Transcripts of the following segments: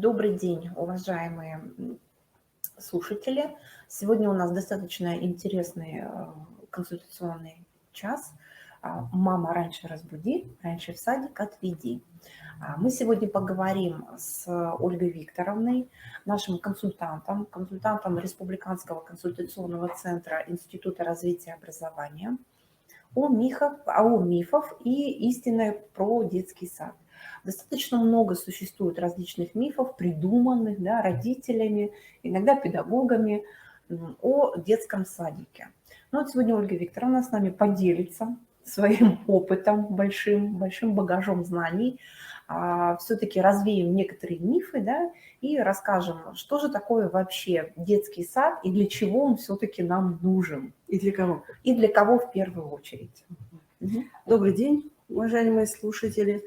Добрый день, уважаемые слушатели. Сегодня у нас достаточно интересный консультационный час. Мама, раньше разбуди, раньше в садик отведи. Мы сегодня поговорим с Ольгой Викторовной, нашим консультантом Республиканского консультационного центра Института развития образования, о мифах и истины про детский сад. Достаточно много существует различных мифов, придуманных, да, родителями, иногда педагогами, о детском садике. Но вот сегодня Ольга Викторовна с нами поделится своим опытом, большим багажом знаний. Все-таки развеем некоторые мифы, да, и расскажем, что же такое вообще детский сад и для чего он все-таки нам нужен. И для кого? И для кого в первую очередь. Добрый день, уважаемые слушатели.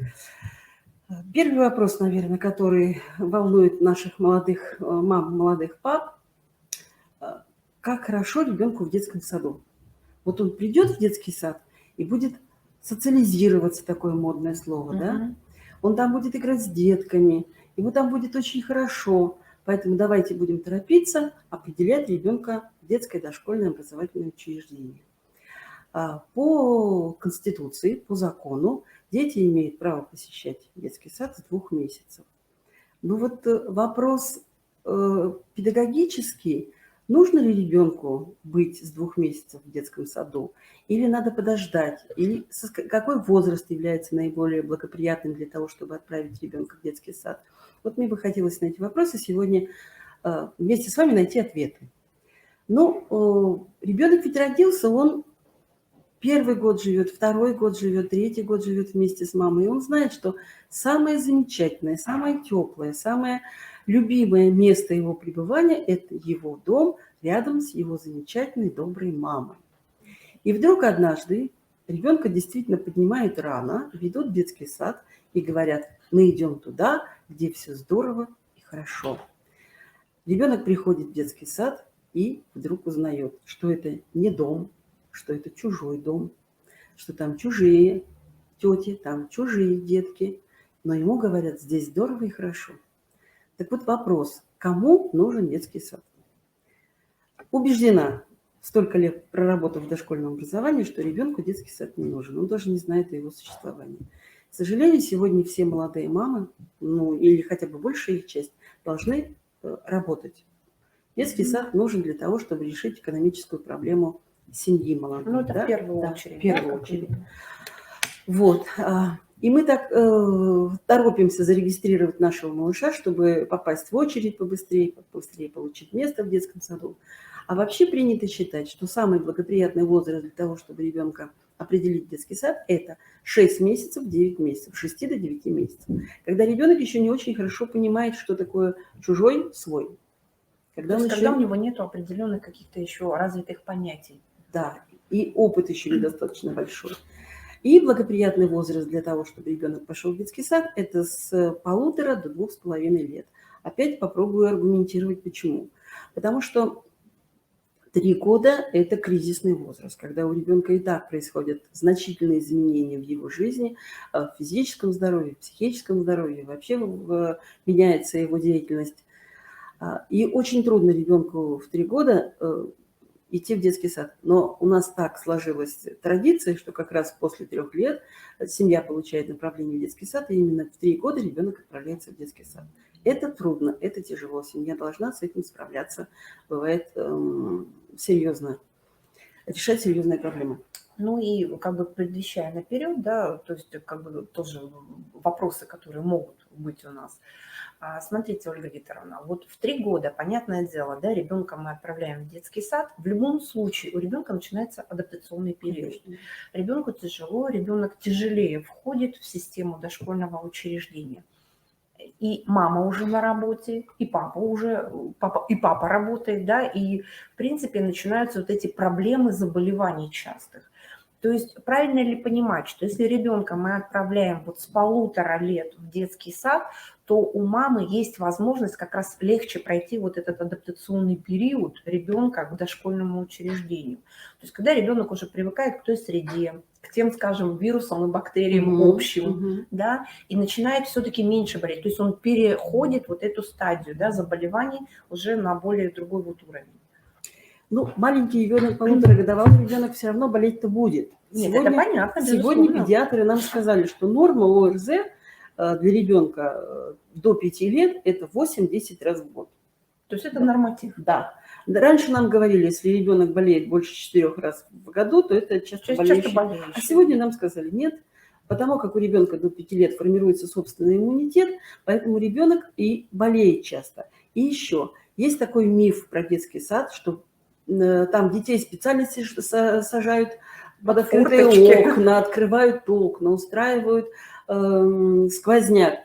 Первый вопрос, наверное, который волнует наших молодых мам, молодых пап. Как хорошо ребенку в детском саду. Вот он придет в детский сад и будет социализироваться, такое модное слово, да? Он там будет играть с детками, ему там будет очень хорошо. Поэтому давайте будем торопиться определять ребенка в детское дошкольное образовательное учреждение. По Конституции, по закону, дети имеют право посещать детский сад с 2 месяцев. Но вот вопрос педагогический. Нужно ли ребенку быть с 2 месяцев в детском саду? Или надо подождать? Или какой возраст является наиболее благоприятным для того, чтобы отправить ребенка в детский сад? Вот мне бы хотелось на эти вопросы сегодня вместе с вами найти ответы. Ну, ребенок ведь родился, он первый год живет, второй год живет, третий год живет вместе с мамой. И он знает, что самое замечательное, самое теплое, самое любимое место его пребывания – это его дом рядом с его замечательной, доброй мамой. И вдруг однажды ребенка действительно поднимают рано, ведут в детский сад и говорят: мы идем туда, где все здорово и хорошо. Ребенок приходит в детский сад и вдруг узнает, что это не дом, что это чужой дом, что там чужие тети, там чужие детки, но ему говорят: здесь здорово и хорошо. Так вот вопрос: кому нужен детский сад? Убеждена, столько лет проработав в дошкольном образовании, что ребенку детский сад не нужен, он даже не знает о его существовании. К сожалению, сегодня все молодые мамы, ну или хотя бы большая их часть, должны работать. Детский сад нужен для того, чтобы решить экономическую проблему семьи молодой. Ну, это в первую очередь. В первую очередь. Вот. И мы так торопимся зарегистрировать нашего малыша, чтобы попасть в очередь побыстрее получить место в детском саду. А вообще принято считать, что самый благоприятный возраст для того, чтобы ребенка определить в детский сад, это 6 месяцев, 9 месяцев, 6 до 9 месяцев. Когда ребенок еще не очень хорошо понимает, что такое чужой, свой. Когда у него нет определенных каких-то еще развитых понятий. Да, и опыт еще недостаточно большой. И благоприятный возраст для того, чтобы ребенок пошел в детский сад, это с 1,5 до 2,5 лет. Опять попробую аргументировать, почему. Потому что 3 года – это кризисный возраст, когда у ребенка и так происходят значительные изменения в его жизни, в физическом здоровье, в психическом здоровье, вообще меняется его деятельность. И очень трудно ребенку в 3 года идти в детский сад. Но у нас так сложилась традиция, что как раз после 3 лет семья получает направление в детский сад, и именно в 3 года ребенок отправляется в детский сад. Это трудно, это тяжело. Семья должна с этим справляться. Бывает серьезно, решать серьезные проблемы. Ну и как бы предвещая наперед, да, то есть как бы тоже вопросы, которые могут быть у нас. Смотрите, Ольга Викторовна, вот в 3 года, понятное дело, да, ребенка мы отправляем в детский сад. В любом случае у ребенка начинается адаптационный период. Ребенку тяжело, ребенок тяжелее входит в систему дошкольного учреждения. И мама уже на работе, и папа работает, да, и в принципе начинаются вот эти проблемы заболеваний частых. То есть правильно ли понимать, что если ребенка мы отправляем вот с 1,5 лет в детский сад, то у мамы есть возможность как раз легче пройти вот этот адаптационный период ребенка к дошкольному учреждению. То есть когда ребенок уже привыкает к той среде, к тем, скажем, вирусам и бактериям общим, да, и начинает все-таки меньше болеть. То есть он переходит вот эту стадию, да, заболеваний уже на более другой вот уровень. Ну, маленький ребенок, 1,5-годовалый ребенок все равно болеть-то будет. Нет, это понятно, Сегодня безусловно. педиатры нам сказали, что норма ОРЗ для ребенка до 5 лет – это 8-10 раз в год. То есть это норматив. Да. Раньше нам говорили, если ребенок болеет больше 4 раз в году, то это часто болеющий. А сегодня нам сказали нет, потому как у ребенка до 5 лет формируется собственный иммунитет, поэтому ребенок и болеет часто. И еще есть такой миф про детский сад, что там детей специально сажают под открытые окна, открывают окна, устраивают сквозняк.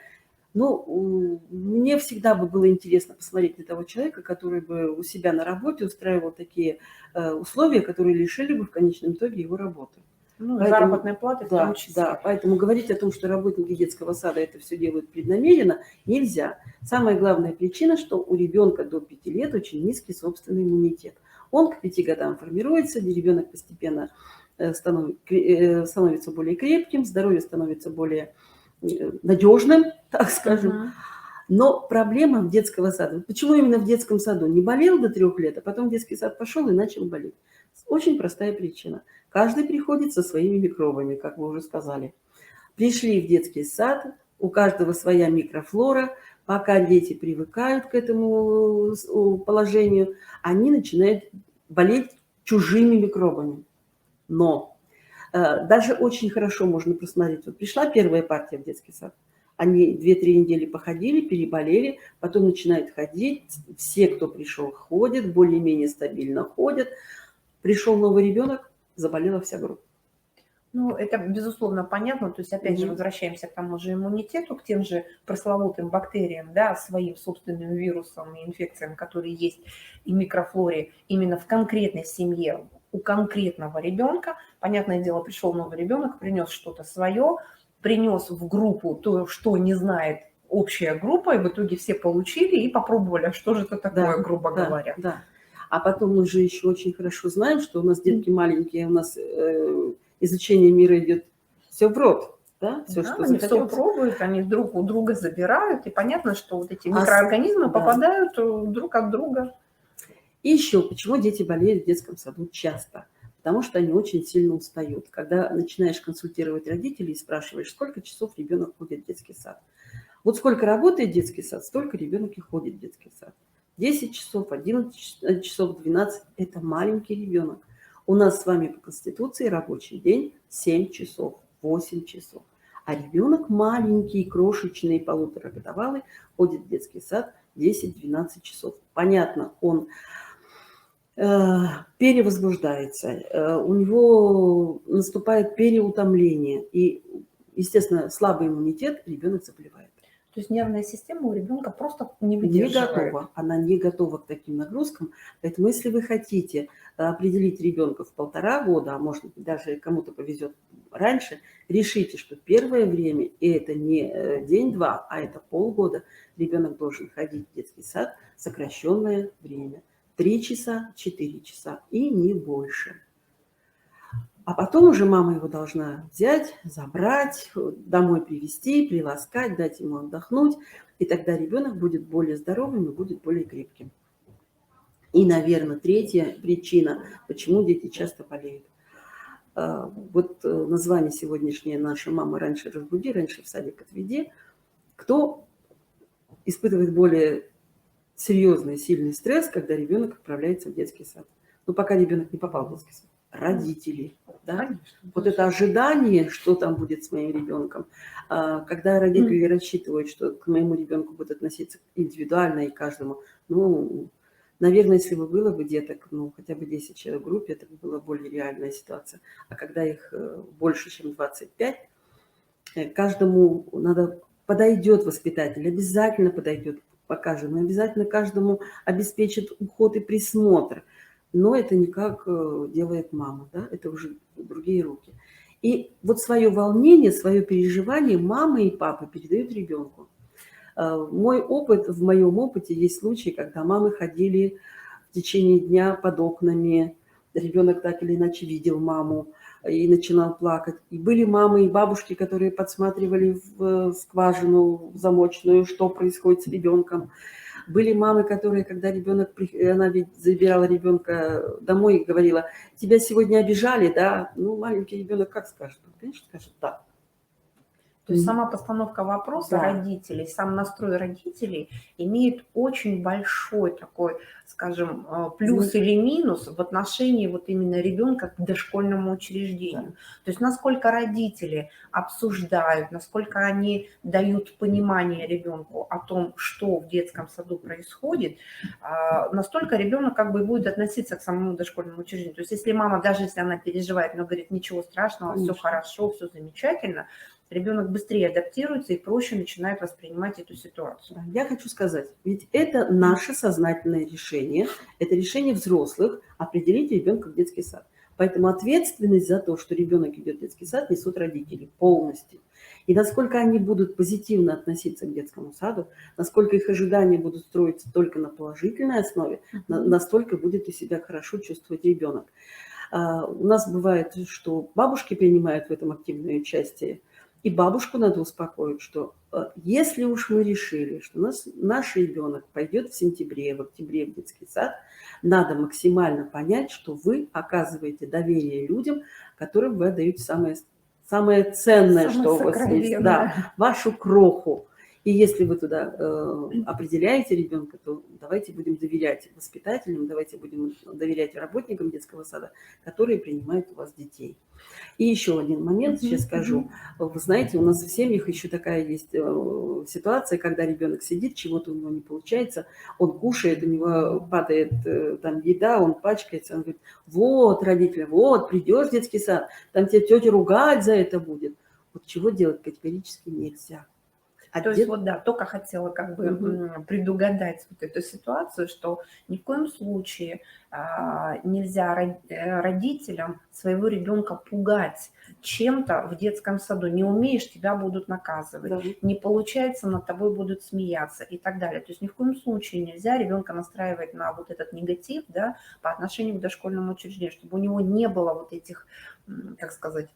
Ну, мне всегда бы было интересно посмотреть на того человека, который бы у себя на работе устраивал такие условия, которые лишили бы в конечном итоге его работы. Ну, заработной платы в том числе. Да, поэтому говорить о том, что работники детского сада это все делают преднамеренно, нельзя. Самая главная причина, что у ребенка до 5 лет очень низкий собственный иммунитет. Он к 5 годам формируется, где ребенок постепенно становится более крепким, здоровье становится более надежным, так скажем. Но проблема в детского сада. Почему именно в детском саду? Не болел до 3 лет, а потом в детский сад пошел и начал болеть. Очень простая причина. Каждый приходит со своими микробами, как вы уже сказали. Пришли в детский сад, у каждого своя микрофлора. Пока дети привыкают к этому положению, они начинают болеть чужими микробами. Но даже очень хорошо можно посмотреть. Вот пришла первая партия в детский сад. Они 2-3 недели походили, переболели, потом начинают ходить. Все, кто пришел, ходят, более-менее стабильно ходят. Пришел новый ребенок, заболела вся группа. Ну, это, безусловно, понятно. То есть, опять же, возвращаемся к тому же иммунитету, к тем же пресловутым бактериям, да, своим собственным вирусам и инфекциям, которые есть и микрофлоре именно в конкретной семье, у конкретного ребенка. Понятное дело, пришел новый ребенок, принес что-то свое, принес в группу то, что не знает общая группа, и в итоге все получили и попробовали, а что же это такое, грубо говоря. Да. А потом мы же еще очень хорошо знаем, что у нас детки маленькие, у нас изучение мира идет все в рот. Да? Все, да, что они все пробуют, они друг у друга забирают, и понятно, что вот эти микроорганизмы попадают друг от друга. И еще, почему дети болеют в детском саду часто? Потому что они очень сильно устают. Когда начинаешь консультировать родителей и спрашиваешь, сколько часов ребенок ходит в детский сад. Вот сколько работает детский сад, столько ребенок и ходит в детский сад. 10 часов, 11 часов, 12 – это маленький ребенок. У нас с вами по Конституции рабочий день 7 часов, 8 часов. А ребенок маленький, крошечный, 1,5-годовалый, ходит в детский сад 10-12 часов. Понятно, он перевозбуждается, у него наступает переутомление. И, естественно, слабый иммунитет, ребенок заболевает. То есть нервная система у ребенка просто не выдерживает. Не готова. Она не готова к таким нагрузкам. Поэтому если вы хотите определить ребенка в 1,5 года, а может быть даже кому-то повезет раньше, решите, что первое время, и это не день-два, а это полгода, ребенок должен ходить в детский сад сокращенное время. 3 часа, 4 часа и не больше. А потом уже мама его должна взять, забрать, домой привезти, приласкать, дать ему отдохнуть. И тогда ребенок будет более здоровым и будет более крепким. И, наверное, третья причина, почему дети часто болеют. Вот название сегодняшнее «Наша мама раньше разбуди, раньше в садик отведи». Кто испытывает более серьезный, сильный стресс, когда ребенок отправляется в детский сад? Но пока ребенок не попал в детский сад. Родители. Да? Конечно. Вот это ожидание, что там будет с моим ребенком. Когда родители рассчитывают, что к моему ребенку будут относиться индивидуально и каждому, ну, наверное, если бы было бы деток, ну, хотя бы 10 человек в группе, это была более реальная ситуация. А когда их больше, чем 25, каждому подойдет воспитатель, обязательно подойдет, покажем, обязательно каждому обеспечит уход и присмотр. но это не как делает мама, да, это уже другие руки. И вот свое волнение, свое переживание мамы и папы передают ребенку. Мой опыт, в моем опыте есть случаи, когда мамы ходили в течение дня под окнами, ребенок так или иначе видел маму и начинал плакать. И были мамы и бабушки, которые подсматривали в скважину замочную, что происходит с ребенком. Были мамы, которые, когда ребенок, она ведь забирала ребенка домой и говорила: тебя сегодня обижали, да? Ну, маленький ребенок как скажет? Он, конечно, скажет да. То есть сама постановка вопроса Да. родителей, сам настрой родителей имеет очень большой такой, скажем, плюс или минус в отношении вот именно ребенка к дошкольному учреждению. Да. То есть насколько родители обсуждают, насколько они дают понимание ребенку о том, что в детском саду происходит, настолько ребенок как бы будет относиться к самому дошкольному учреждению. То есть если мама, даже если она переживает, но говорит: ничего страшного, все хорошо, все замечательно, ребенок быстрее адаптируется и проще начинает воспринимать эту ситуацию. Я хочу сказать, ведь это наше сознательное решение, это решение взрослых определить ребенка в детский сад. Поэтому ответственность за то, что ребенок идет в детский сад, несут родители полностью. И насколько они будут позитивно относиться к детскому саду, насколько их ожидания будут строиться только на положительной основе, настолько будет и себя хорошо чувствовать ребенок. У нас бывает, что бабушки принимают в этом активное участие. И бабушку надо успокоить, что если уж мы решили, что наш ребенок пойдет в сентябре, в октябре в детский сад, надо максимально понять, что вы оказываете доверие людям, которым вы отдаете самое ценное, что у вас есть, да, вашу кроху. И если вы туда определяете ребенка, то давайте будем доверять воспитателям, давайте будем доверять работникам детского сада, которые принимают у вас детей. И еще один момент сейчас скажу. Вы знаете, у нас в семьях еще такая есть ситуация, когда ребенок сидит, чего-то у него не получается, он кушает, у него падает там еда, он пачкается, он говорит: вот, родители, вот, придешь в детский сад, там тебя тетя ругать за это будет. Вот чего делать категорически нельзя. То есть вот да, только хотела как бы предугадать вот эту ситуацию, что ни в коем случае нельзя родителям своего ребенка пугать чем-то в детском саду. Не умеешь, тебя будут наказывать, да. Не получается, над тобой будут смеяться и так далее. То есть ни в коем случае нельзя ребенка настраивать на вот этот негатив, да, по отношению к дошкольному учреждению, чтобы у него не было вот этих, как сказать,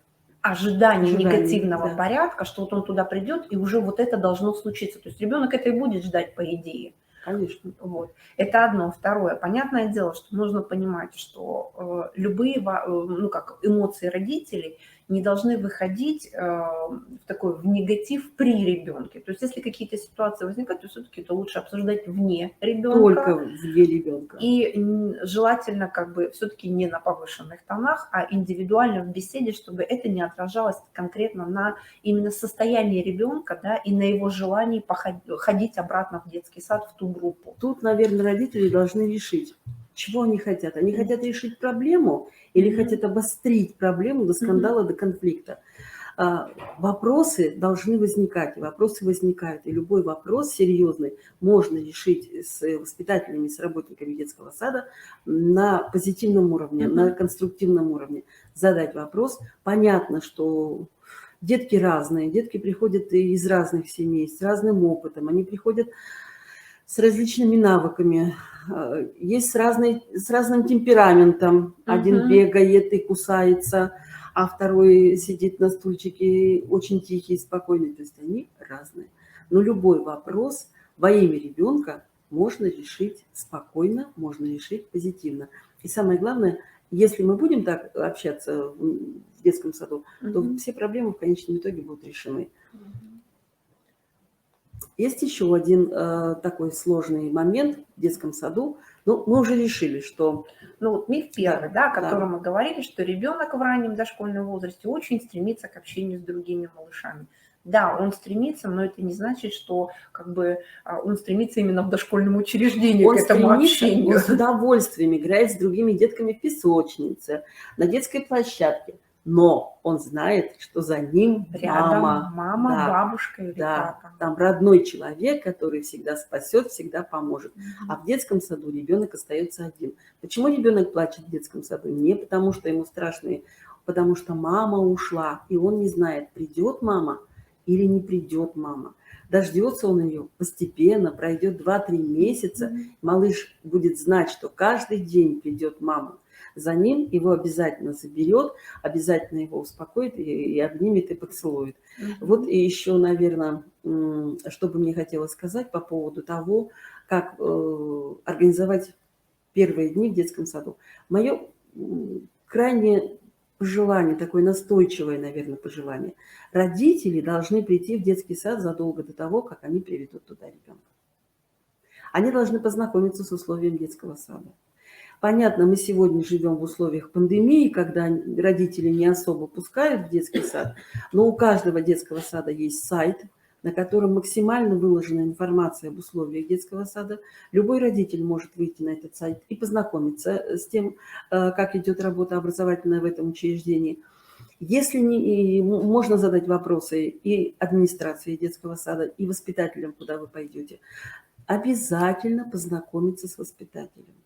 ожидание негативного порядка, что вот он туда придет, и уже вот это должно случиться. То есть ребенок это и будет ждать, по идее. Конечно. Вот. Это одно. Второе. Понятное дело, что нужно понимать, что любые эмоции родителей не должны выходить в негатив при ребенке. То есть если какие-то ситуации возникают, то все-таки это лучше обсуждать вне ребенка. Только вне ребенка. И желательно как бы все-таки не на повышенных тонах, а индивидуально в беседе, чтобы это не отражалось конкретно на именно состоянии ребенка, да, и на его желании ходить обратно в детский сад, в ту группу. Тут, наверное, родители должны решить, чего они хотят. Они хотят решить проблему или хотят обострить проблему до скандала, до конфликта. Вопросы должны возникать, и вопросы возникают. И любой вопрос серьезный можно решить с воспитателями, с работниками детского сада на позитивном уровне, на конструктивном уровне. Задать вопрос. Понятно, что детки разные, детки приходят из разных семей, с разным опытом, они приходят с различными навыками, есть с разным темпераментом. Один бегает и кусается, а второй сидит на стульчике, очень тихий, спокойный. То есть они разные. Но любой вопрос во имя ребенка можно решить спокойно, можно решить позитивно. И самое главное, если мы будем так общаться в детском саду, то все проблемы в конечном итоге будут решены. Есть еще один такой сложный момент в детском саду. Ну, мы уже решили, что... Ну, вот миф первый, да, о котором мы говорили, что ребенок в раннем дошкольном возрасте очень стремится к общению с другими малышами. Да, он стремится, но это не значит, что как бы он стремится именно в дошкольном учреждении к этому общению. Он с удовольствием играет с другими детками в песочнице, на детской площадке. но он знает, что за ним Рядом мама. мама, Да, бабушка или да, папа. там родной человек, который всегда спасет, всегда поможет. А Мгм. в детском саду ребенок остается один. Почему ребенок плачет в детском саду? Не потому, что ему страшно, потому что мама ушла, и он не знает, придет мама или не придет мама. Дождется он ее постепенно, пройдет 2-3 месяца, Мгм. малыш будет знать, что каждый день придет мама. За ним его обязательно заберет, обязательно его успокоит и обнимет и поцелует. Вот Мгм. и еще, наверное, что бы мне хотелось сказать по поводу того, как организовать первые дни в детском саду. Мое крайне пожелание, такое настойчивое, наверное, пожелание. Родители должны прийти в детский сад задолго до того, как они приведут туда ребенка. Они должны познакомиться с условием детского сада. Понятно, мы сегодня живем в условиях пандемии, когда родители не особо пускают в детский сад, но у каждого детского сада есть сайт, на котором максимально выложена информация об условиях детского сада. Любой родитель может выйти на этот сайт и познакомиться с тем, как идет работа образовательная в этом учреждении. Если можно задать вопросы и администрации детского сада, и воспитателям, куда вы пойдете, обязательно познакомиться с воспитателем.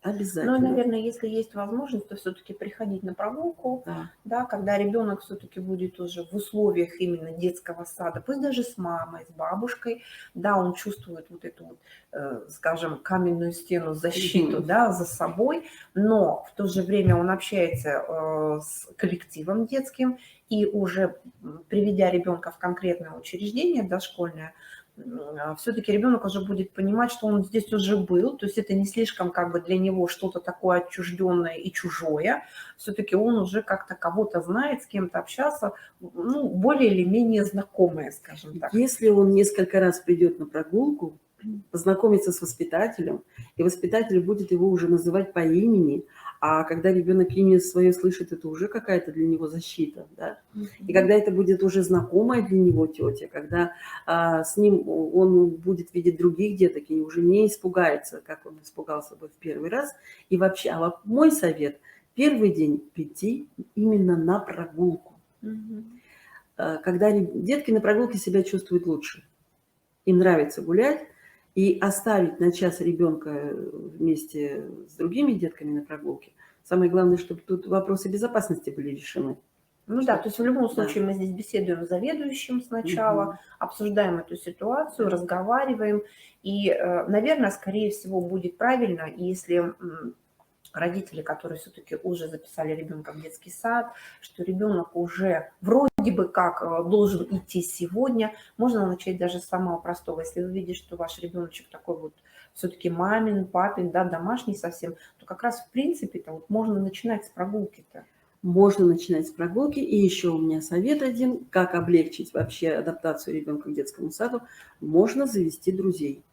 Ну и, Обязательно. наверное, если есть возможность, то все-таки приходить на прогулку, Да. да, когда ребенок все-таки будет уже в условиях именно детского сада, пусть даже с мамой, с бабушкой, да, он чувствует вот эту вот, скажем, каменную стену, защиту, да, за собой, но в то же время он общается с коллективом детским, и уже приведя ребенка в конкретное учреждение дошкольное, все-таки ребенок уже будет понимать, что он здесь уже был, то есть это не слишком как бы для него что-то такое отчужденное и чужое, все-таки он уже как-то кого-то знает, с кем-то общался, ну, более или менее знакомые, скажем так. Если он несколько раз придет на прогулку, познакомиться с воспитателем, и воспитатель будет его уже называть по имени, а когда ребенок имя свое слышит, это уже какая-то для него защита, да? И когда это будет уже знакомая для него тетя, когда с ним он будет видеть других деток и уже не испугается, как он испугался бы в первый раз. И вообще, мой совет, первый день прийти именно на прогулку. Когда детки на прогулке себя чувствуют лучше, им нравится гулять, и оставить на час ребенка вместе с другими детками на прогулке. Самое главное, чтобы тут вопросы безопасности были решены. Ну да, то есть в любом Да. случае мы здесь беседуем с заведующим сначала, Мгм. обсуждаем эту ситуацию, Да. разговариваем. И, наверное, скорее всего, будет правильно, если родители, которые все-таки уже записали ребенка в детский сад, что ребенок уже вроде бы как должен идти сегодня, можно начать даже с самого простого. Если вы видите, что ваш ребеночек такой вот все-таки мамин, папин, да, домашний совсем, то как раз в принципе-то вот можно начинать с прогулки-то. Можно начинать с прогулки. И еще у меня совет один, как облегчить вообще адаптацию ребенка к детскому саду. Можно завести друзей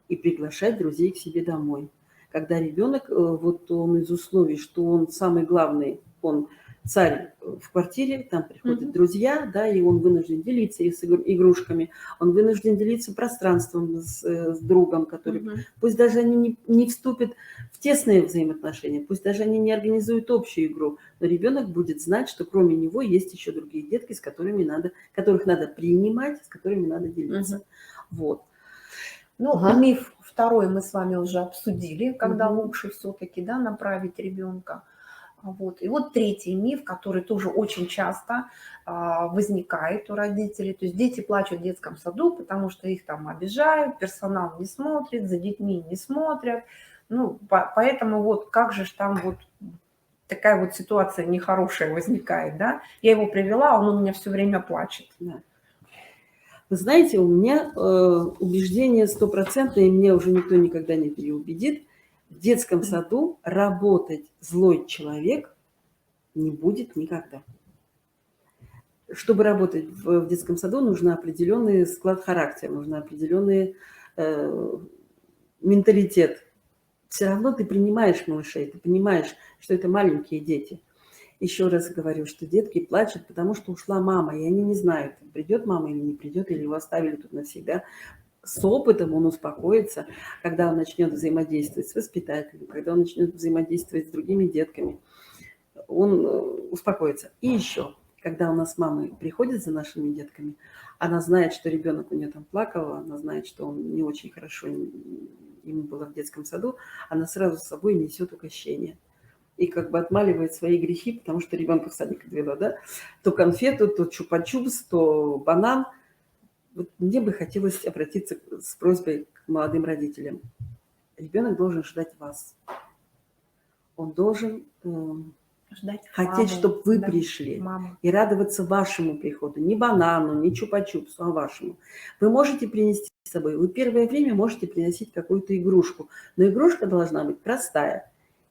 и приглашать друзей к себе домой. Когда ребенок, вот он из условий, что он самый главный, он царь в квартире, там приходят друзья, да, и он вынужден делиться с игрушками, он вынужден делиться пространством с другом, который, пусть даже они не вступят в тесные взаимоотношения, пусть даже они не организуют общую игру, но ребенок будет знать, что кроме него есть еще другие детки, с которыми которых надо принимать, с которыми надо делиться. Вот. Ну, миф второй мы с вами уже обсудили, когда лучше все-таки, да, направить ребенка. Вот. И вот третий миф, который тоже очень часто возникает у родителей. То есть дети плачут в детском саду, потому что их там обижают, персонал не смотрит, за детьми не смотрят. Ну, поэтому вот как же ж там вот такая вот ситуация нехорошая возникает, да? Я его привела, а он у меня все время плачет. Да. Вы знаете, у меня убеждение стопроцентное, и меня уже никто никогда не переубедит. В детском саду работать злой человек не будет никогда. Чтобы работать в детском саду, нужен определенный склад характера, нужен определенный менталитет. Все равно ты принимаешь малышей, ты понимаешь, что это маленькие дети. Еще раз говорю, что детки плачут, потому что ушла мама, и они не знают, придет мама или не придет, или его оставили тут навсегда. С опытом он успокоится, когда он начнет взаимодействовать с воспитателем, когда он начнет взаимодействовать с другими детками. он успокоится. И еще, когда у нас мамы приходят за нашими детками, она знает, что ребенок у нее там плакал, она знает, что он не очень хорошо ему было в детском саду, она сразу с собой несет угощение. И как бы отмаливает свои грехи, потому что ребенка в садик отвела, да? То конфету, то чупа-чупс, то банан. Вот мне бы хотелось обратиться с просьбой к молодым родителям. Ребенок должен ждать вас. Он должен Ждать хотеть, маму, чтобы вы да, пришли. маму. И радоваться вашему приходу. Не банану, не чупа-чупсу, а вашему. Вы можете принести с собой. Вы первое время можете приносить какую-то игрушку. Но игрушка должна быть простая.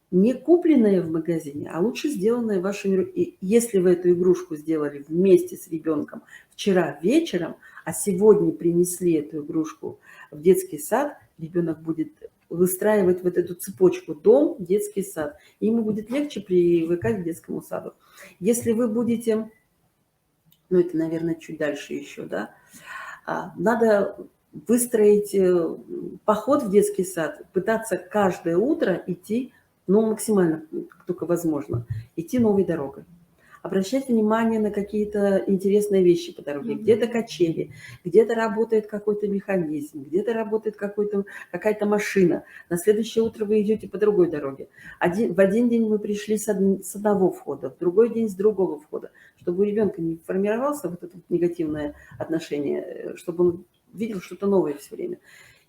Не купленная в магазине, а лучше сделанная вашими руками. И если вы эту игрушку сделали вместе с ребенком вчера вечером, а сегодня принесли эту игрушку в детский сад, ребенок будет выстраивать вот эту цепочку: дом, детский сад. И ему будет легче привыкать к детскому саду. Если вы будете, ну это, наверное, чуть дальше еще, да, надо выстроить поход в детский сад, пытаться каждое утро идти, ну, максимально, как только возможно, идти новой дорогой. Обращать внимание на какие-то интересные вещи по дороге. Где-то качели, где-то работает какой-то механизм, где-то работает какая-то машина. На следующее утро вы идете по другой дороге. В один день вы пришли с одного входа, в другой день с другого входа. Чтобы у ребенка не формировался вот это негативное отношение, чтобы он видел что-то новое все время.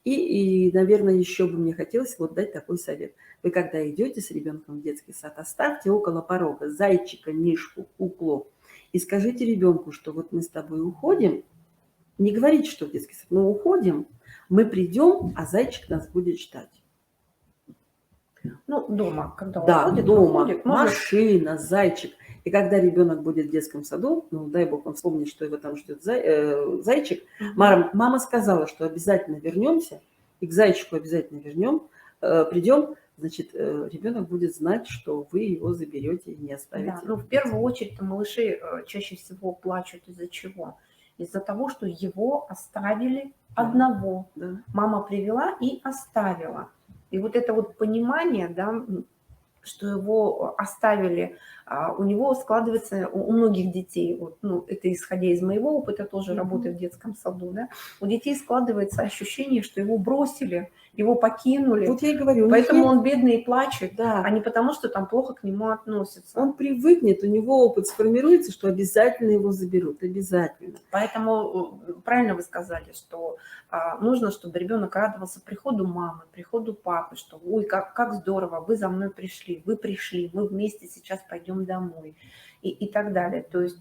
И, наверное, еще бы мне хотелось вот дать такой совет. Вы когда идете с ребенком в детский сад, оставьте около порога зайчика, мишку, куклу и скажите ребенку, что вот мы с тобой уходим. Не говорите, что в детский сад, мы уходим, мы придем, а зайчик нас будет ждать. Ну, дома, когда Да, уходит, дома, выходит, можно... машина, зайчик. И когда ребенок будет в детском саду, ну, дай бог он вспомнит, что его там ждет зайчик, мама сказала, что обязательно вернемся, и к зайчику обязательно придем, значит, ребенок будет знать, что вы его заберете и не оставите. Да, ну, в первую очередь малыши чаще всего плачут из-за чего? Из-за того, что его оставили одного. Да. Мама привела и оставила. И вот это вот понимание, да, что его оставили, у него складывается, у многих детей, вот, ну, это исходя из моего опыта, тоже работы в детском саду, да, у детей складывается ощущение, что его бросили, его покинули. Вот я и говорю, поэтому он бедный и плачет, да, а не потому, что там плохо к нему относятся. Он привыкнет, у него опыт сформируется, что обязательно его заберут, обязательно. Поэтому правильно вы сказали, что нужно, чтобы ребенок радовался приходу мамы, приходу папы, что ой, как здорово, вы за мной пришли, мы вместе сейчас пойдем домой и так далее. То есть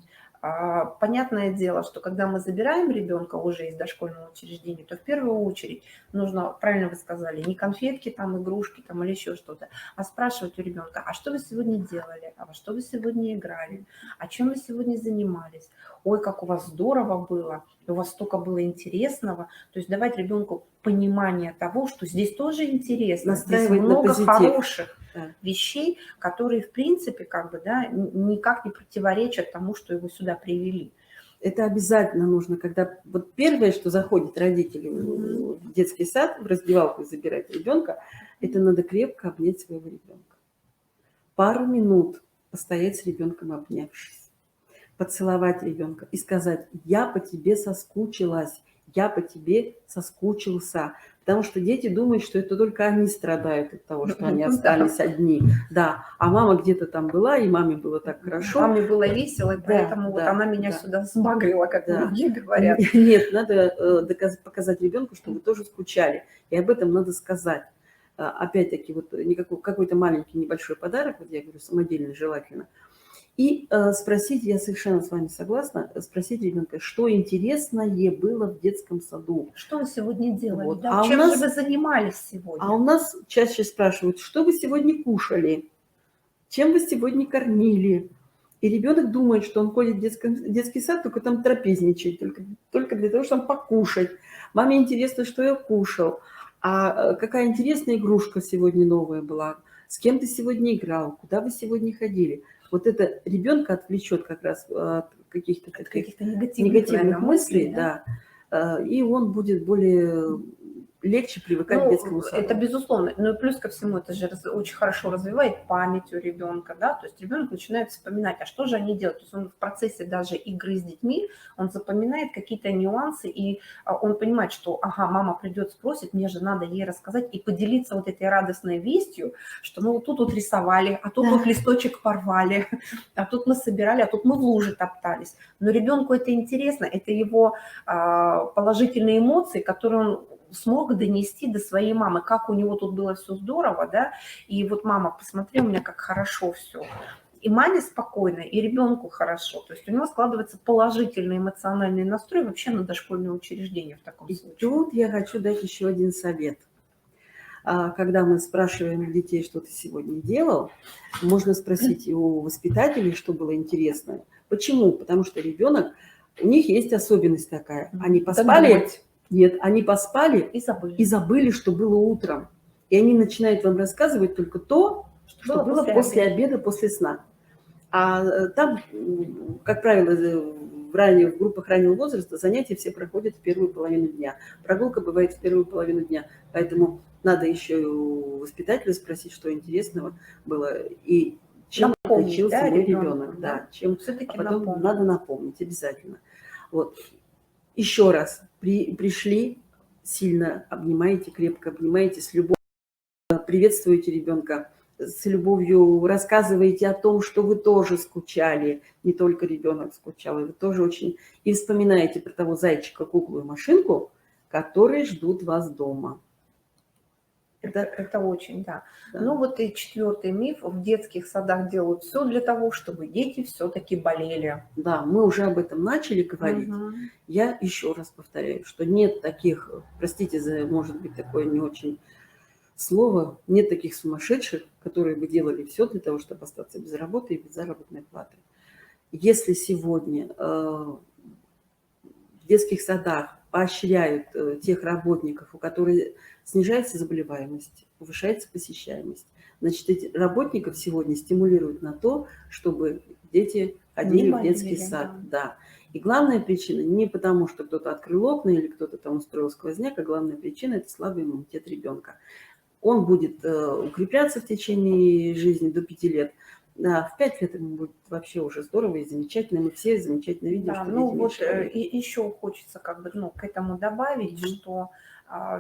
понятное дело, что когда мы забираем ребенка уже из дошкольного учреждения, то в первую очередь нужно, правильно вы сказали, не конфетки, там, игрушки там, или еще что-то, а спрашивать у ребенка: а что вы сегодня делали, а во что вы сегодня играли, а чем вы сегодня занимались, ой, как у вас здорово было, у вас столько было интересного. То есть давать ребенку понимание того, что здесь тоже интересно, здесь много хороших вещей, которые, в принципе, как бы, да, никак не противоречат тому, что его сюда привели. Это обязательно нужно, когда вот первое, что заходит родители в детский сад, в раздевалку забирать ребенка, это надо крепко обнять своего ребенка. Пару минут постоять с ребенком, обнявшись, поцеловать ребенка и сказать: я по тебе соскучилась, я по тебе соскучился. Потому что дети думают, что это только они страдают от того, что они остались одни. Да, а мама где-то там была, и маме было так хорошо. Маме было весело, и поэтому вот она меня сюда сбагрила, как многие говорят. Нет, надо показать ребенку, что вы тоже скучали. И об этом надо сказать. Опять-таки, вот какой-то маленький небольшой подарок, вот я говорю, самодельный желательно. И спросить, я совершенно с вами согласна, спросить ребенка, что интересное было в детском саду. Что вы сегодня делали? Вот. Да, чем же вы занимались сегодня? А у нас чаще спрашивают, что вы сегодня кушали, чем вы сегодня кормили. И ребенок думает, что он ходит в детский сад, только там трапезничать, только для того, чтобы покушать. Маме интересно, что я кушал. А какая интересная игрушка сегодня новая была. С кем ты сегодня играл, куда вы сегодня ходили. Вот это ребенка отвлечет как раз от каких-то негативных мыслей, да. И он будет более легче привыкать к Ну, детскому это саду. безусловно. Ну и плюс ко всему, это же очень хорошо развивает память у ребенка, да, то есть ребенок начинает вспоминать, а что же они делают. То есть он в процессе даже игры с детьми, он запоминает какие-то нюансы, и он понимает, что, ага, мама придет, спросит, мне же надо ей рассказать и поделиться вот этой радостной вестью, что мы вот тут вот рисовали, а тут Да. вот листочек порвали, а тут мы собирали, а тут мы в луже топтались. Но ребенку это интересно, это его положительные эмоции, которые он смог донести до своей мамы, как у него тут было все здорово, да, и вот мама, посмотри, у меня как хорошо все. И маме спокойно, и ребенку хорошо. То есть у него складывается положительный эмоциональный настрой вообще на дошкольное учреждение в таком И случае. тут я хочу дать еще один совет. Когда мы спрашиваем детей, что ты сегодня делал, можно спросить и у воспитателей, что было интересно. Почему? Потому что ребенок, у них есть особенность такая. Они поспали, Додумать. нет, они поспали И забыли. и забыли, что было утром. И они начинают вам рассказывать только то, что было после обеда, после сна. Там, как правило, в группах раннего возраста занятия все проходят в первую половину дня. Прогулка бывает в первую половину дня. Поэтому надо еще у воспитателя спросить, что интересного было и чем Напомнить, отличился да, мой ребенку, ребенок. да? Да, чем, Все-таки потом напомнить. надо напомнить обязательно. Вот. Еще раз, пришли, сильно обнимаете, крепко обнимаете, с любовью приветствуете ребенка, с любовью рассказываете о том, что вы тоже скучали, не только ребенок скучал, и вы тоже очень... И вспоминаете про того зайчика, куклу и машинку, которые ждут вас дома. Это очень, да. Да. Ну вот и 4-й миф. В детских садах делают все для того, чтобы дети все-таки болели. Да, мы уже об этом начали говорить. Угу. Я еще раз повторяю, что нет таких, простите за, может быть, такое не очень слово, нет таких сумасшедших, которые бы делали все для того, чтобы остаться без работы и без заработной платы. Если сегодня в детских садах поощряют тех работников, у которых снижается заболеваемость, повышается посещаемость, значит, этих работников сегодня стимулируют на то, чтобы дети ходили в детский сад. Да. И главная причина не потому, что кто-то открыл окна или кто-то там устроил сквозняк, а главная причина – это слабый иммунитет ребенка. Он будет укрепляться в течение жизни до 5 лет. Да, в 5 лет ему будет вообще уже здорово и замечательно. Мы все замечательно видим, Да, что ну дети вот меньше болеют. и еще хочется как бы, ну, к этому добавить, что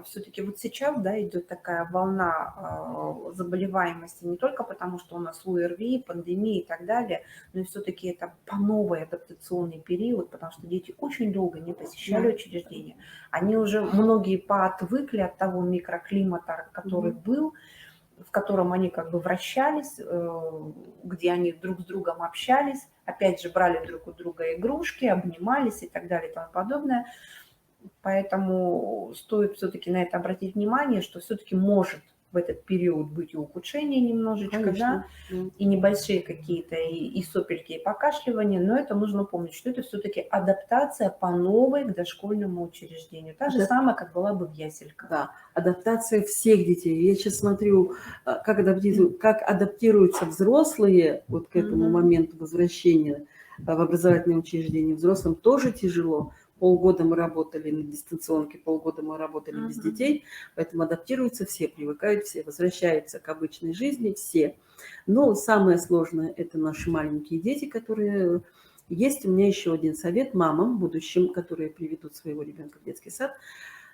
все-таки вот сейчас, да, идет такая волна заболеваемости не только потому, что у нас ОРВИ, пандемия и так далее, но и все-таки это по новый адаптационный период, потому что дети очень долго не посещали учреждения. Они уже многие поотвыкли от того микроклимата, который был, в котором они как бы вращались, где они друг с другом общались, опять же, брали друг у друга игрушки, обнимались и так далее и тому подобное. Поэтому стоит все-таки на это обратить внимание, что все-таки может в этот период быть и ухудшение немножечко, Конечно, да, и небольшие какие-то и сопельки, и покашливания, но это нужно помнить, что это все-таки адаптация по новой к дошкольному учреждению. Та же самая, как была бы в ясельках. Да, адаптация всех детей. Я сейчас смотрю, как адаптируются взрослые вот к этому моменту возвращения в образовательное учреждение. Взрослым тоже тяжело. Полгода мы работали на дистанционке, полгода мы работали без детей, поэтому адаптируются все, привыкают все, возвращаются к обычной жизни все. Но самое сложное – это наши маленькие дети, которые… Есть у меня еще один совет мамам будущим, которые приведут своего ребенка в детский сад.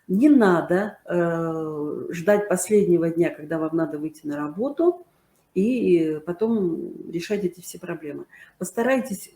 Не надо ждать последнего дня, когда вам надо выйти на работу, и потом решать эти все проблемы. Постарайтесь,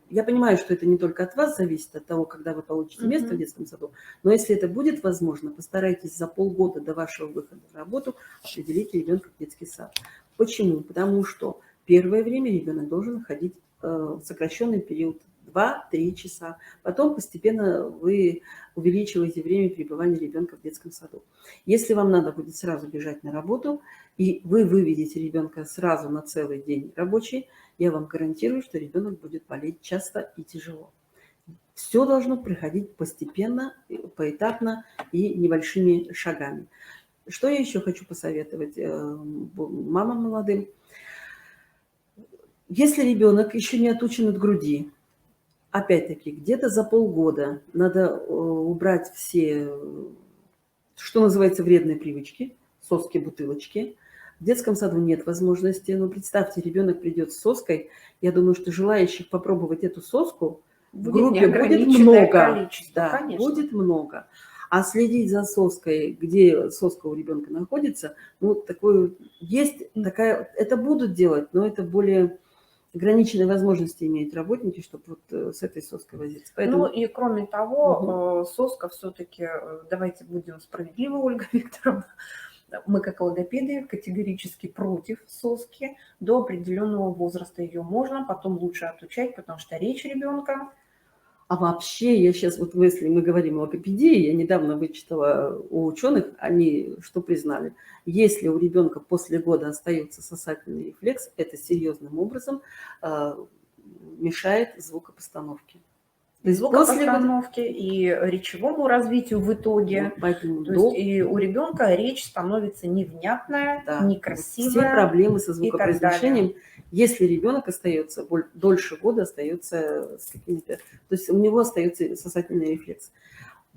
я понимаю, что это не только от вас зависит, от того, когда вы получите место в детском саду, но если это будет возможно, постарайтесь за полгода до вашего выхода на работу определить ребенка в детский сад. Почему? Потому что первое время ребенок должен ходить в сокращенный период 2-3 часа. Потом постепенно вы увеличиваете время пребывания ребенка в детском саду. Если вам надо будет сразу бежать на работу, и вы выведете ребенка сразу на целый день рабочий, я вам гарантирую, что ребенок будет болеть часто и тяжело. Все должно проходить постепенно, поэтапно и небольшими шагами. Что я еще хочу посоветовать мамам молодым? Если ребенок еще не отучен от груди, опять-таки, где-то за полгода надо убрать все что называется, вредные привычки, соски, бутылочки. В детском саду нет возможности. Но представьте, ребенок придет с соской. Я думаю, что желающих попробовать эту соску в группе будет неограниченное много. количество, Да, конечно. будет много. А следить за соской, где соска у ребенка находится, ну, такое есть, такая, это будут делать, но это более ограниченные возможности имеют работники, чтобы вот с этой соской возиться. Ну Поэтому и кроме того, соска все-таки, давайте будем справедливы, Ольга Викторовна, мы как логопеды категорически против соски. До определенного возраста ее можно, потом лучше отучать, потому что речь ребенка. А вообще, я сейчас, вот если мы говорим о логопедии, я недавно вычитала у ученых, они что признали? Если у ребенка после года остается сосательный рефлекс, это серьезным образом мешает звукопостановке. То И есть после года... звукопостановке, и речевому развитию в итоге. Вот поэтому То есть и у ребенка речь становится невнятная, да, некрасивая. все проблемы со и так звукопроизношением, если ребенок остается дольше года, остается с какими-то... То есть у него остается сосательный рефлекс.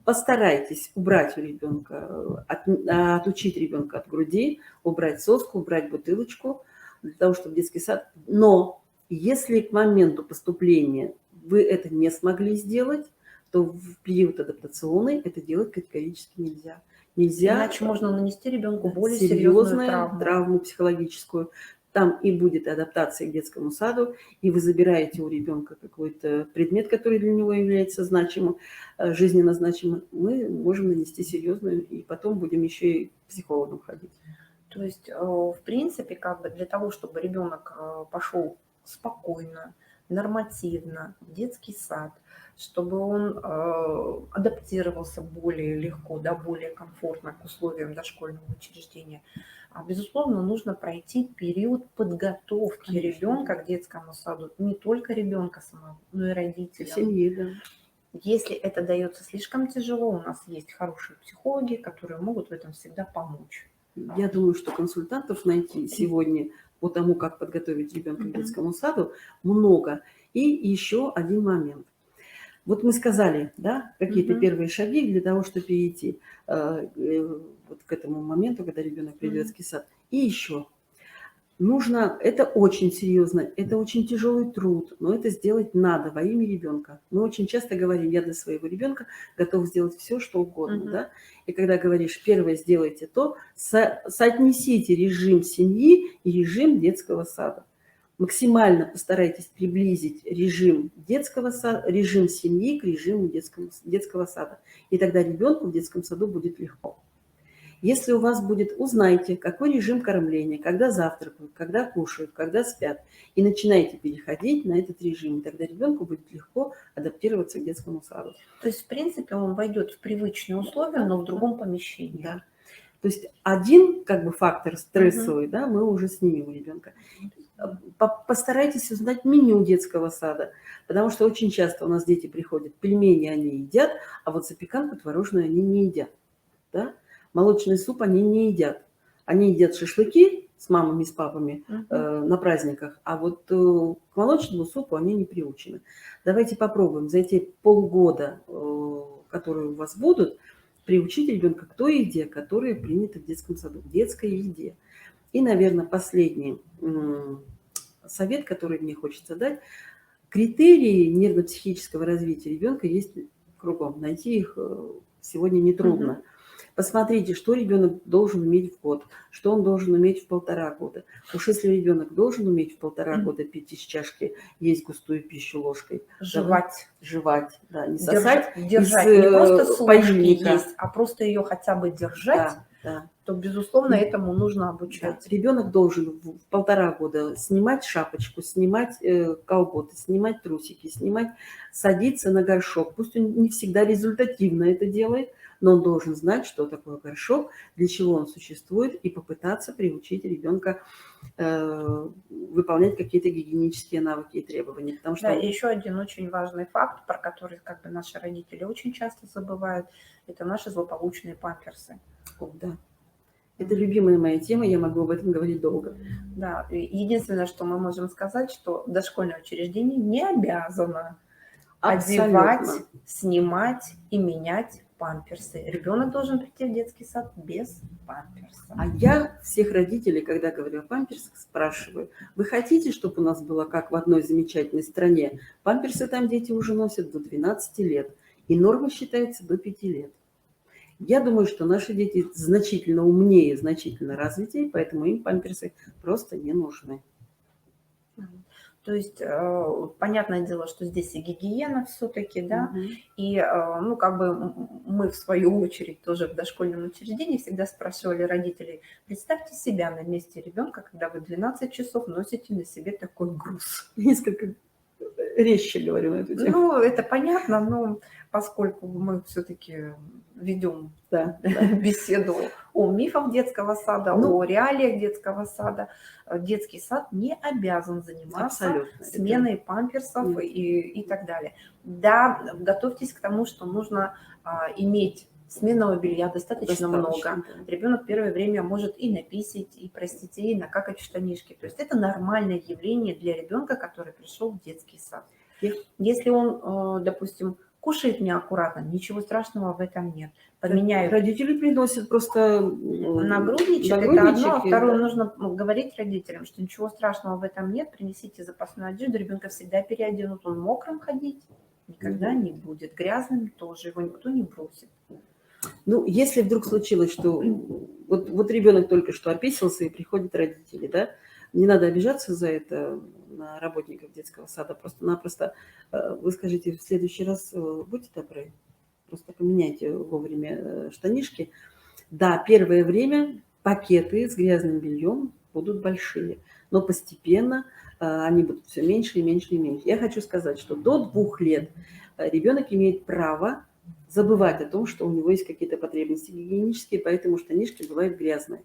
Постарайтесь убрать у ребенка, отучить ребенка от груди, убрать соску, убрать бутылочку, для того, чтобы детский сад... Но если к моменту поступления вы это не смогли сделать, то в период адаптационный это делать категорически нельзя. Нельзя, Иначе можно нанести ребенку более серьезную серьезную травму психологическую. Там и будет адаптация к детскому саду, и вы забираете у ребенка какой-то предмет, который для него является значимым, жизненно значимым, мы можем нанести серьезную, и потом будем еще и к психологам ходить. То есть, в принципе, как бы для того, чтобы ребенок пошел спокойно, нормативно в детский сад, чтобы он адаптировался более легко, да, более комфортно к условиям дошкольного учреждения, безусловно, нужно пройти период подготовки ребенка к детскому саду. Не только ребенка самого, но и родителей. Семьи, да. Если это дается слишком тяжело, у нас есть хорошие психологи, которые могут в этом всегда помочь. Я думаю, что консультантов найти сегодня по тому, как подготовить ребенка к детскому саду, много. И еще один момент. Вот мы сказали, да, какие-то первые шаги для того, чтобы перейти вот к этому моменту, когда ребенок придет в детский сад. И еще нужно, это очень серьезно, это очень тяжелый труд, но это сделать надо во имя ребенка. Мы очень часто говорим, я для своего ребенка готов сделать все, что угодно. Да? И когда говоришь, первое, сделайте то, соотнесите режим семьи и режим детского сада. Максимально постарайтесь приблизить режим детского сада, режим семьи к режиму детского сада. И тогда ребенку в детском саду будет легко. Если у вас будет, узнайте, какой режим кормления, когда завтракают, когда кушают, когда спят. И начинайте переходить на этот режим. И тогда ребенку будет легко адаптироваться к детскому саду. То есть, в принципе, он войдет в привычные условия, но в другом помещении. Да. То есть один как бы фактор стрессовый, да, мы уже снимем у ребенка. Постарайтесь узнать меню детского сада, потому что очень часто у нас дети приходят, пельмени они едят, а вот запеканку творожную они не едят. Да? Молочный суп они не едят. Они едят шашлыки с мамами, с папами на праздниках, а вот к молочному супу они не приучены. Давайте попробуем за эти полгода, которые у вас будут, приучить ребенка к той еде, которая принята в детском саду, к детской еде. И, наверное, последний совет, который мне хочется дать. Критерии нервно-психического развития ребенка есть кругом. Найти их сегодня нетрудно. Посмотрите, что ребенок должен уметь в год, что он должен уметь в 1,5 года. Уж если ребенок должен уметь в 1,5 года пить из чашки, есть густую пищу ложкой. Жевать, да, не сосать. Держать, не просто с ложки есть, а просто ее хотя бы держать. Да. То, безусловно, этому нужно обучать. Да. Ребенок должен в 1,5 года снимать шапочку, снимать колготы, снимать трусики, садиться на горшок. Пусть он не всегда результативно это делает, но он должен знать, что такое горшок, для чего он существует, и попытаться приучить ребенка выполнять какие-то гигиенические навыки и требования. Потому что... Да, и еще один очень важный факт, про который как бы наши родители очень часто забывают, это наши злополучные памперсы. Да. Это любимая моя тема, я могу об этом говорить долго. Да, единственное, что мы можем сказать, что дошкольное учреждение не обязано одевать, снимать и менять памперсы. Ребенок должен прийти в детский сад без памперса. А я всех родителей, когда говорю о памперсах, спрашиваю: вы хотите, чтобы у нас было как в одной замечательной стране? Памперсы там дети уже носят до 12 лет, и норма считается до 5 лет. Я думаю, что наши дети значительно умнее, значительно развитее, поэтому им памперсы просто не нужны. То есть, понятное дело, что здесь и гигиена все-таки, да, Мгм. и, ну, как бы мы, в свою очередь, тоже в дошкольном учреждении всегда спрашивали родителей: представьте себя на месте ребенка, когда вы 12 часов носите на себе такой груз. Несколько резче говорю на эту тему. Ну, это понятно, но поскольку мы все-таки ведем Да, беседу о мифах детского сада, Ну, о реалиях детского сада, детский сад не обязан заниматься абсолютно. сменой памперсов Нет. и так далее. Да, готовьтесь к тому, что нужно иметь сменного белья достаточно много. Да. Ребенок первое время может и написать, и, простите, и накакать в штанишки. То есть это нормальное явление для ребенка, который пришел в детский сад. Если он, допустим, кушает неаккуратно, ничего страшного в этом нет. Поменяют Родители приносят просто нагрудничек, это одно, а нагрудничек, второе, да. нужно говорить родителям, что ничего страшного в этом нет, принесите запасную одежду, ребенка всегда переоденут, он мокрым ходить никогда не будет, грязным тоже, его никто не бросит. Ну, если вдруг случилось, что вот ребенок только что описался и приходят родители, да, не надо обижаться за это на работников детского сада, просто-напросто вы скажите: в следующий раз будьте добры, просто поменяйте вовремя штанишки. Да, первое время пакеты с грязным бельем будут большие, но постепенно они будут все меньше и меньше и меньше. Я хочу сказать, что до 2 лет ребенок имеет право забывать о том, что у него есть какие-то потребности гигиенические, поэтому штанишки бывают грязные.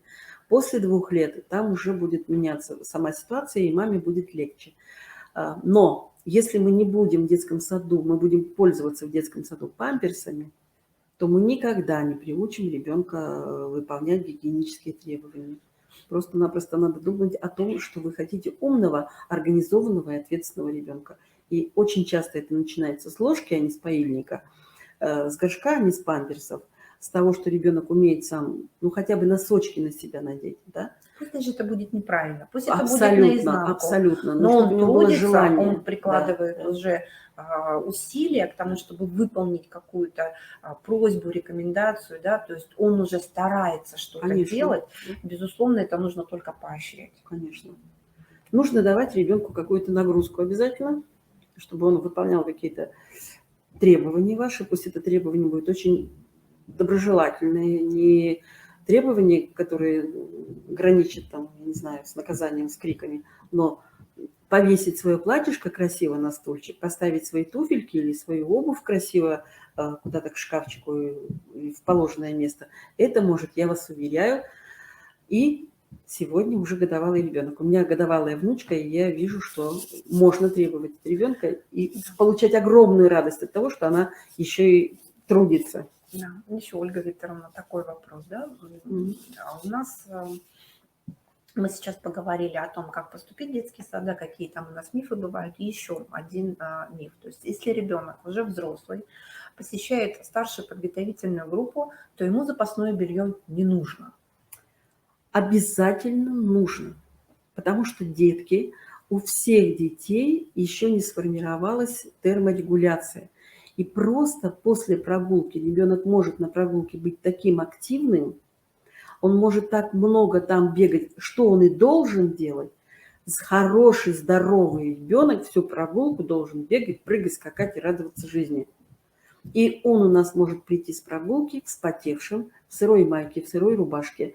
После 2 лет там уже будет меняться сама ситуация, и маме будет легче. Но если мы не будем в детском саду, мы будем пользоваться в детском саду памперсами, то мы никогда не приучим ребенка выполнять гигиенические требования. Просто-напросто надо думать о том, что вы хотите умного, организованного и ответственного ребенка. И очень часто это начинается с ложки, а не с поильника, с горшка, а не с памперсов, с того, что ребенок умеет сам, ну, хотя бы носочки на себя надеть, да? Пусть даже это будет неправильно, пусть это будет Абсолютно, наизнанку, абсолютно. но чтобы он у него было трудится, желание. он прикладывает Да. уже усилия к тому, чтобы выполнить какую-то просьбу, рекомендацию, да, то есть он уже старается что-то Конечно. делать. Безусловно, это нужно только поощрять. Конечно. Нужно давать ребенку какую-то нагрузку обязательно, чтобы он выполнял какие-то требования ваши. Пусть это требование будет очень доброжелательное, не требования, которые граничат там, я не знаю, с наказанием, с криками, но повесить свое платьишко красиво на стульчик, поставить свои туфельки или свою обувь красиво куда-то к шкафчику в положенное место, это может, я вас уверяю. И сегодня уже годовалый ребенок. У меня годовалая внучка, и я вижу, что можно требовать от ребенка и получать огромную радость от того, что она еще и трудится. Да. Еще, Ольга Викторовна, такой вопрос, да? У нас мы сейчас поговорили о том, как поступить в детский сад, да, какие там у нас мифы бывают. И еще один миф. То есть если ребенок уже взрослый, посещает старшую подготовительную группу, то ему запасное белье не нужно. Обязательно нужно, потому что детки, у всех детей еще не сформировалась терморегуляция. И просто после прогулки ребенок может на прогулке быть таким активным, он может так много там бегать, что он и должен делать. Хороший, здоровый ребенок всю прогулку должен бегать, прыгать, скакать и радоваться жизни. И он у нас может прийти с прогулки вспотевшим, в сырой майке, в сырой рубашке,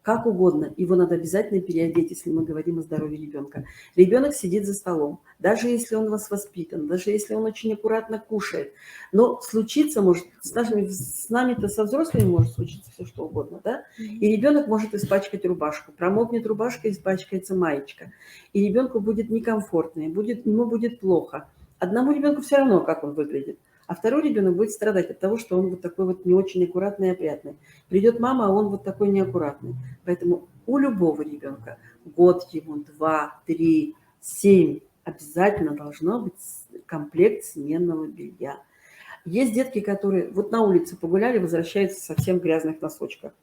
как угодно. Его надо обязательно переодеть, если мы говорим о здоровье ребенка. Ребенок сидит за столом, даже если он у вас воспитан, даже если он очень аккуратно кушает. Но случиться может, с нами-то, со взрослыми может случиться все что угодно, да? И ребенок может испачкать рубашку. Промокнет рубашка, испачкается маечка. И ребенку будет некомфортно, ему будет плохо. Одному ребенку все равно, как он выглядит. А второй ребенок будет страдать от того, что он вот такой вот не очень аккуратный и опрятный. Придет мама, а он вот такой неаккуратный. Поэтому у любого ребенка, год ему, 2, 3, 7, обязательно должно быть комплект сменного белья. Есть детки, которые вот на улице погуляли, возвращаются совсем в грязных носочках.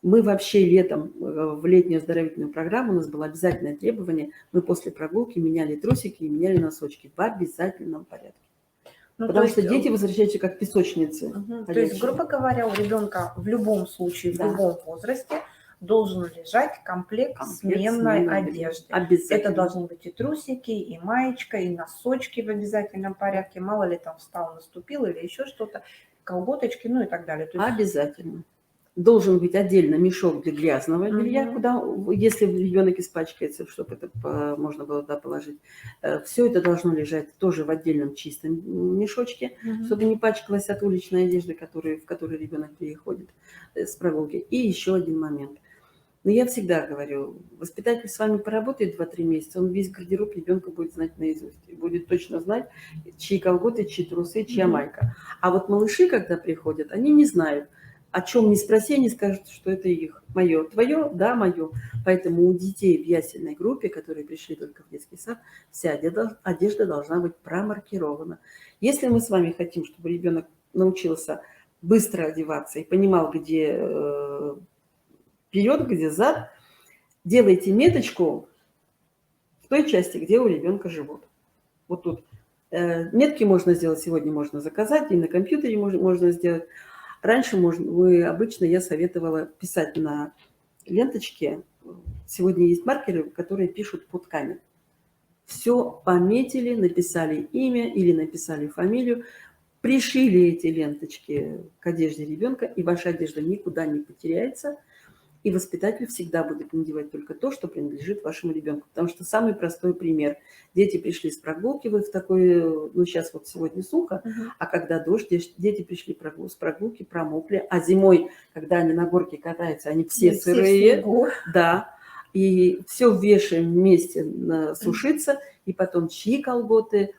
Мы вообще летом, в летнюю оздоровительную программу, у нас было обязательное требование, мы после прогулки меняли трусики и меняли носочки в обязательном порядке. Ну, Потому то что есть, дети возвращаются как песочницы. то есть, грубо говоря, у ребенка в любом случае, в любом возрасте должен лежать комплект сменной одежды. Обязательно. Это должны быть и трусики, и маечка, и носочки в обязательном порядке. Мало ли там встал, наступил или еще что-то, колготочки, ну и так далее. То есть... Обязательно. Должен быть отдельно мешок для грязного белья, куда, если ребенок испачкается, чтобы это можно было туда положить. Все это должно лежать тоже в отдельном чистом мешочке, чтобы не пачкалась от уличной одежды, в которой ребенок переходит с прогулки. И еще один момент. Но я всегда говорю, воспитатель с вами поработает 2-3 месяца, он весь гардероб ребенка будет знать наизусть. И будет точно знать, чьи колготы, чьи трусы, чья майка. А вот малыши, когда приходят, они не знают. О чем не спроси, они скажут, что это их. Мое. Твое? Да, мое. Поэтому у детей в ясельной группе, которые пришли только в детский сад, вся одежда должна быть промаркирована. Если мы с вами хотим, чтобы ребенок научился быстро одеваться и понимал, где вперед, где зад, делайте меточку в той части, где у ребенка живот. Вот тут метки можно сделать, сегодня можно заказать, и на компьютере можно сделать. Раньше обычно я советовала писать на ленточке. Сегодня есть маркеры, которые пишут под камень. Все пометили, написали имя или написали фамилию, пришили эти ленточки к одежде ребенка, и ваша одежда никуда не потеряется. И воспитатель всегда будет надевать только то, что принадлежит вашему ребенку. Потому что самый простой пример. Дети пришли с прогулки, вот в такой, ну сейчас вот сегодня сухо, а когда дождь, дети пришли с прогулки, промокли. А зимой, когда они на горке катаются, они все сырые. Да. И все вешаем вместе сушиться. И потом чьи колготы,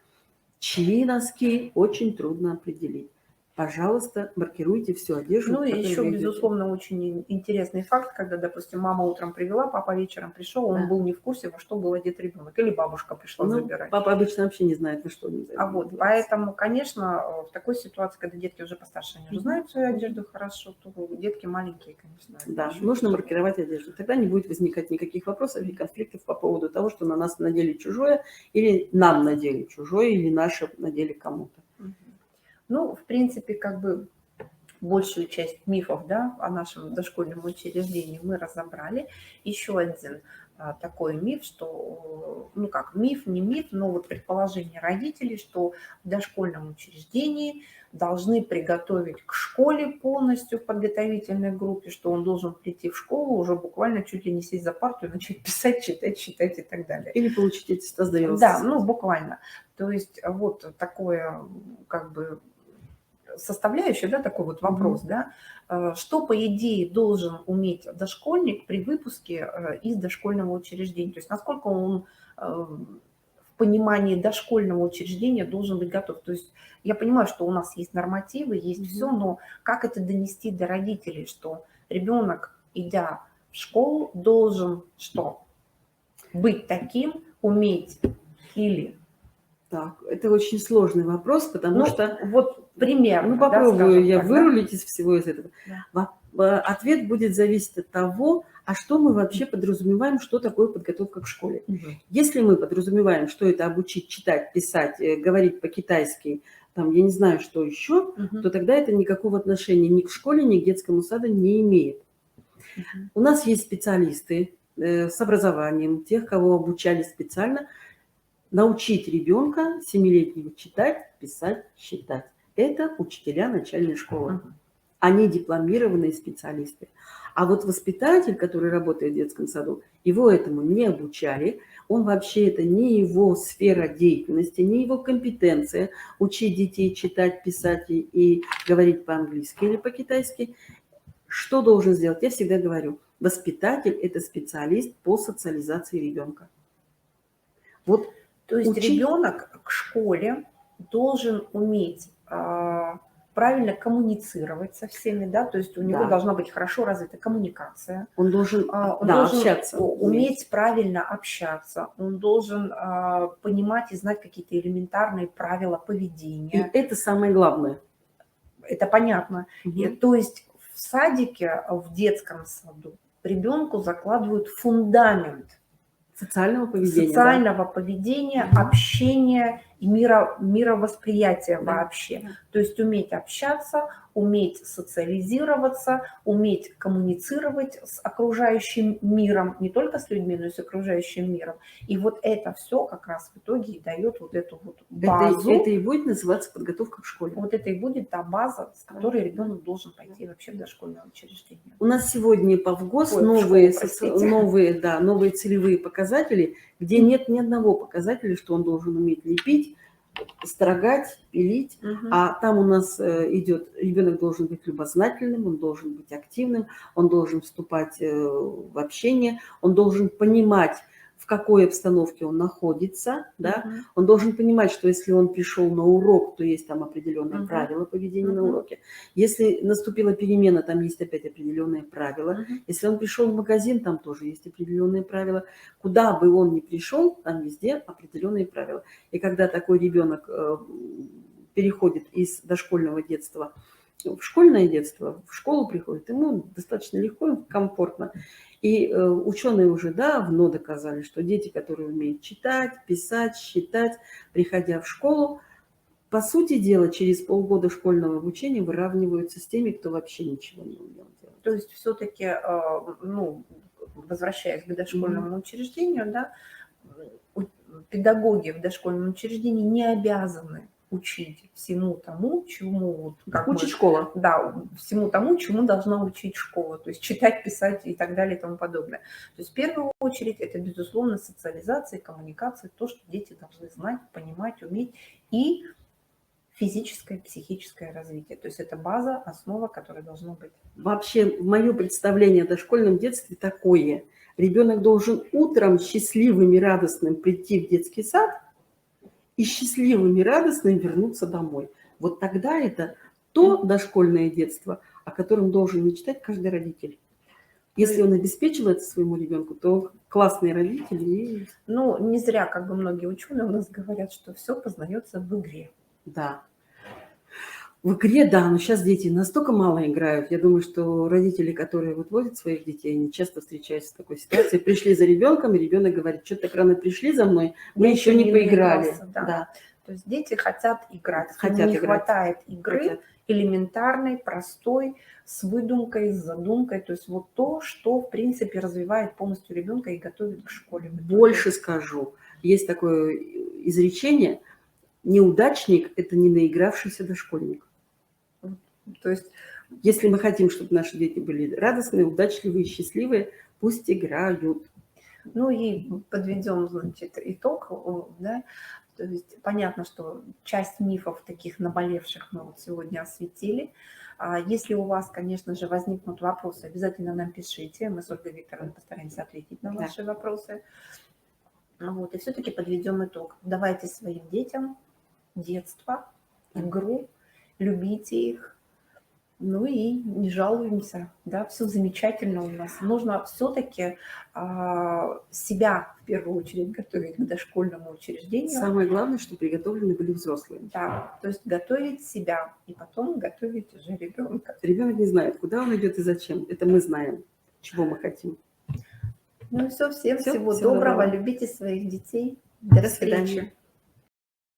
чьи носки, очень трудно определить. Пожалуйста, маркируйте всю одежду. Ну и еще, безусловно, очень интересный факт, когда, допустим, мама утром привела, папа вечером пришел, он был не в курсе, во что был одет ребенок, или бабушка пришла забирать. Папа обычно вообще не знает, во что он А вот, поэтому, конечно, в такой ситуации, когда детки уже постарше, они уже знают свою одежду хорошо, то детки маленькие, конечно. Да, нужно маркировать одежду. Тогда не будет возникать никаких вопросов и конфликтов по поводу того, что на нас надели чужое, или нам надели чужое, или наше надели кому-то. Ну, в принципе, как бы большую часть мифов, да, о нашем дошкольном учреждении мы разобрали. Еще один такой миф, что, ну как, миф, не миф, но вот предположение родителей, что в дошкольном учреждении должны приготовить к школе полностью в подготовительной группе, что он должен прийти в школу, уже буквально чуть ли не сесть за парту и начать писать, читать, считать и так далее. Или получить аттестат зрелости. Да, ну буквально. То есть вот такое, как бы, составляющая, да, такой вот вопрос, да, что, по идее, должен уметь дошкольник при выпуске из дошкольного учреждения, то есть насколько он в понимании дошкольного учреждения должен быть готов. То есть я понимаю, что у нас есть нормативы, есть все, но как это донести до родителей, что ребенок, идя в школу, должен что? Быть таким, уметь или... Так, это очень сложный вопрос, потому что... Вот примерно. Ну, попробую да, я так, вырулить из всего из этого. Да. Ответ будет зависеть от того, а что мы вообще подразумеваем, что такое подготовка к школе. Если мы подразумеваем, что это обучить читать, писать, говорить по-китайски, там, я не знаю, что еще, то тогда это никакого отношения ни к школе, ни к детскому саду не имеет. У нас есть специалисты с образованием, тех, кого обучали специально, научить ребенка 7-летнего читать, писать, считать. Это учителя начальной школы. Они дипломированные специалисты. А вот воспитатель, который работает в детском саду, его этому не обучали. Он вообще, это не его сфера деятельности, не его компетенция учить детей читать, писать и говорить по-английски или по-китайски. Что должен сделать? Я всегда говорю, воспитатель – это специалист по социализации ребенка. Вот. То есть ребенок к школе должен уметь правильно коммуницировать со всеми, да, то есть у него Да. должна быть хорошо развита коммуникация. Он должен, Он да, должен общаться. уметь правильно общаться, он должен понимать и знать какие-то элементарные правила И поведения. это самое главное. Это понятно. И, Мгм. то есть в садике, в детском саду ребенку закладывают фундамент Социального поведения, да. социального поведения, общения и мировосприятия Да. вообще. Да. То есть уметь общаться, уметь социализироваться, уметь коммуницировать с окружающим миром, не только с людьми, но и с окружающим миром. И вот это все как раз в итоге и дает вот эту вот базу. Это и будет называться подготовка к школе. Вот это и будет та база, с которой ребенок должен пойти вообще в дошкольное учреждение. У нас сегодня по ВГОС Ой, в новые, школу, простите. новые целевые показатели, где нет ни одного показателя, что он должен уметь лепить, строгать, пилить. А там у нас идет, ребенок должен быть любознательным, он должен быть активным, он должен вступать в общение, он должен понимать, в какой обстановке он находится, да? Он должен понимать, что если он пришел на урок, то есть там определенные правила поведения на уроке. Если наступила перемена, там есть опять определенные правила. Если он пришел в магазин, там тоже есть определенные правила. Куда бы он ни пришел, там везде определенные правила. И когда такой ребенок переходит из дошкольного детства в школьное детство, в школу приходит, ему достаточно легко и комфортно. И ученые уже давно доказали, что дети, которые умеют читать, писать, считать, приходя в школу, по сути дела, через полгода школьного обучения выравниваются с теми, кто вообще ничего не умел делать. То есть все-таки, ну, возвращаясь к дошкольному учреждению, да, педагоги в дошкольном учреждении не обязаны учить всему тому, чему... Учит школа. Да, всему тому, чему должна учить школа. То есть читать, писать и так далее и тому подобное. То есть в первую очередь это, безусловно, социализация, коммуникация, то, что дети должны знать, понимать, уметь. И физическое, психическое развитие. То есть это база, основа, которая должна быть. Вообще, мое представление о дошкольном детстве такое. Ребенок должен утром счастливым и радостным прийти в детский сад и счастливым и радостным вернуться домой. Вот тогда это то дошкольное детство, о котором должен мечтать каждый родитель. Если он обеспечил это своему ребенку, то классные родители. Ну, не зря, как бы многие ученые у нас говорят, что все познается в игре. Да. В игре, да, но сейчас дети настолько мало играют. Я думаю, что родители, которые вот водят своих детей, они часто встречаются с такой ситуацией. Пришли за ребенком, и ребенок говорит, что так рано пришли за мной, мы еще не поиграли. Да. То есть дети хотят играть. Хотят не играть. Хватает игры элементарной, простой, с выдумкой, с задумкой. То есть вот то, что, в принципе, развивает полностью ребенка и готовит к школе. Больше скажу. Есть такое изречение: неудачник – это не наигравшийся дошкольник. То есть, если мы хотим, чтобы наши дети были радостные, удачливые, счастливые, пусть играют. Ну и подведем, значит, итог, да. То есть понятно, что часть мифов таких наболевших мы вот сегодня осветили. Если у вас, конечно же, возникнут вопросы, обязательно нам пишите. Мы с Ольгой Викторовной постараемся ответить на ваши вопросы. Вот. И все-таки подведем итог. Давайте своим детям детство, игру, любите их. Ну и не жалуемся, да, все замечательно у нас. Нужно все-таки себя в первую очередь готовить к дошкольному учреждению. Самое главное, чтобы приготовлены были взрослые. Да, то есть готовить себя и потом готовить уже ребенка. Ребенок не знает, куда он идет и зачем. Это мы знаем, чего мы хотим. Ну и все, всем всего доброго. Любите своих детей. До встречи.